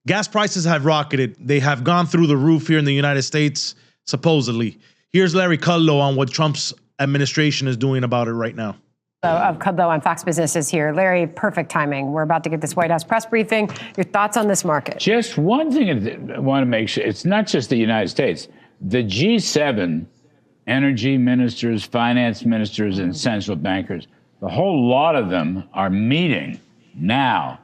Gas prices have rocketed. They have gone through the roof here in the United States, supposedly. Here's Larry Kudlow on what Trump's administration is doing about it right now. Of Kudlow on Fox Business is here. Larry, perfect timing. We're about to get this White House press briefing. Your thoughts on this market? Just one thing I want to make sure, it's not just the United States. The G7 energy ministers, finance ministers, and central bankers, the whole lot of them are meeting now.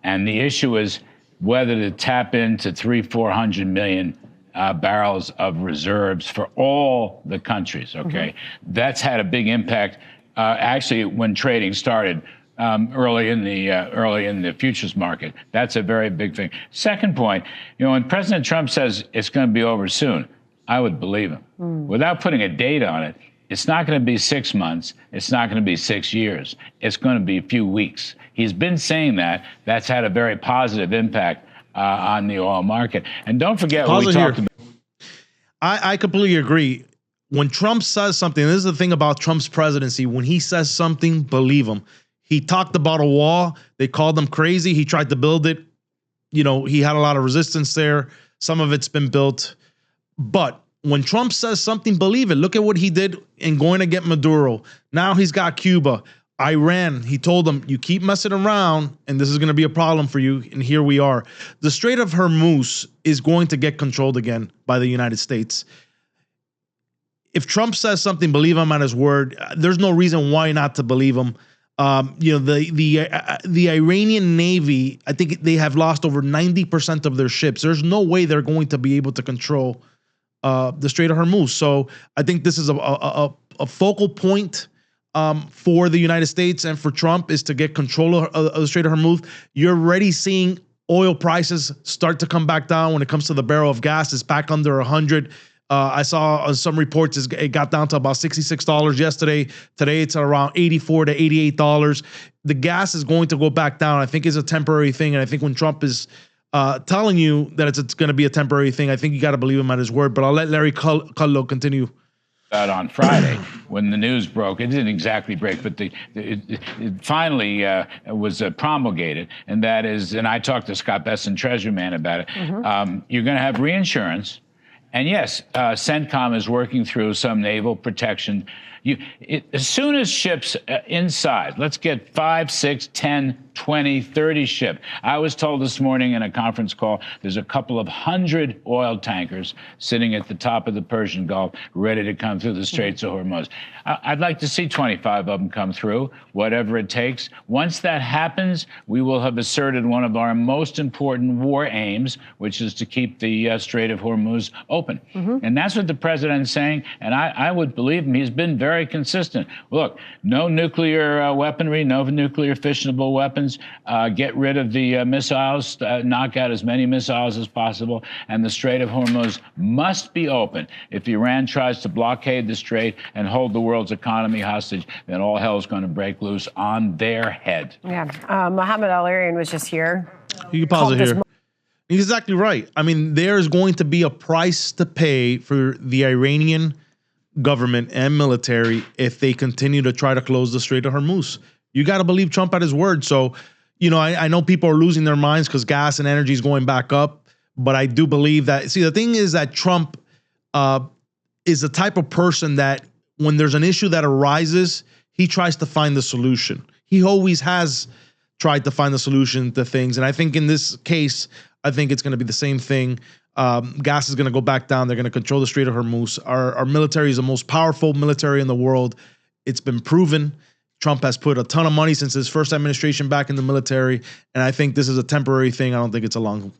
And the issue is whether to tap into 300-400 million barrels of reserves for all the countries, okay? That's had a big impact. Actually, when trading started early in the futures market, that's a very big thing. Second point, when President Trump says it's going to be over soon, I would believe him. Without putting a date on it, it's not going to be 6 months. It's not going to be 6 years. It's going to be a few weeks. He's been saying that. That's had a very positive impact on the oil market. And don't forget what we talked about. I completely agree. When Trump says something, this is the thing about Trump's presidency. When he says something, believe him. He talked about a wall. They called him crazy. He tried to build it. He had a lot of resistance there. Some of it's been built. But when Trump says something, believe it. Look at what he did in going to get Maduro. Now he's got Cuba, Iran. He told them, you keep messing around and this is going to be a problem for you. And here we are. The Strait of Hormuz is going to get controlled again by the United States. If Trump says something, believe him on his word. There's no reason why not to believe him. The Iranian Navy, I think they have lost over 90% of their ships. There's no way they're going to be able to control the Strait of Hormuz. So I think this is a focal point for the United States and for Trump is to get control of the Strait of Hormuz. You're already seeing oil prices start to come back down when it comes to the barrel of gas. It's back under 100. I saw on some reports it got down to about $66 yesterday. Today it's around $84 to $88. The gas is going to go back down. I think it's a temporary thing. And I think when Trump is telling you that it's going to be a temporary thing, I think you got to believe him at his word. But I'll let Larry Kudlow continue. On Friday, when the news broke, it didn't exactly break, but it finally was promulgated, and that is, and I talked to Scott Besson, Treasury man, about it. You're going to have reinsurance, and yes, CENTCOM is working through some naval protection. As soon as ships inside, let's get 5, 6, 10, 20, 30 ships. I was told this morning in a conference call, there's a couple of 100 oil tankers sitting at the top of the Persian Gulf, ready to come through the Straits of Hormuz. I'd like to see 25 of them come through, whatever it takes. Once that happens, we will have asserted one of our most important war aims, which is to keep the Strait of Hormuz open. And that's what the president is saying, and I would believe him. He's been very consistent. Look, no nuclear weaponry, no nuclear fissionable weapons. Get rid of the missiles, knock out as many missiles as possible, and the Strait of Hormuz must be open. If Iran tries to blockade the strait and hold the world's economy hostage, then all hell is going to break loose on their head. Yeah, Mohammed Al-Arian was just here. You can pause it here. He's exactly right. I mean, there's going to be a price to pay for the Iranian government and military if they continue to try to close the Strait of Hormuz. You got to believe Trump at his word. So, I know people are losing their minds because gas and energy is going back up, but I do believe that. See, the thing is that Trump is the type of person that when there's an issue that arises, he tries to find the solution. He always has tried to find the solution to things. And I think in this case, I think it's going to be the same thing. Gas is going to go back down. They're going to control the Strait of Hormuz. Our military is the most powerful military in the world. It's been proven. Trump has put a ton of money since his first administration back in the military. And I think this is a temporary thing. I don't think it's a long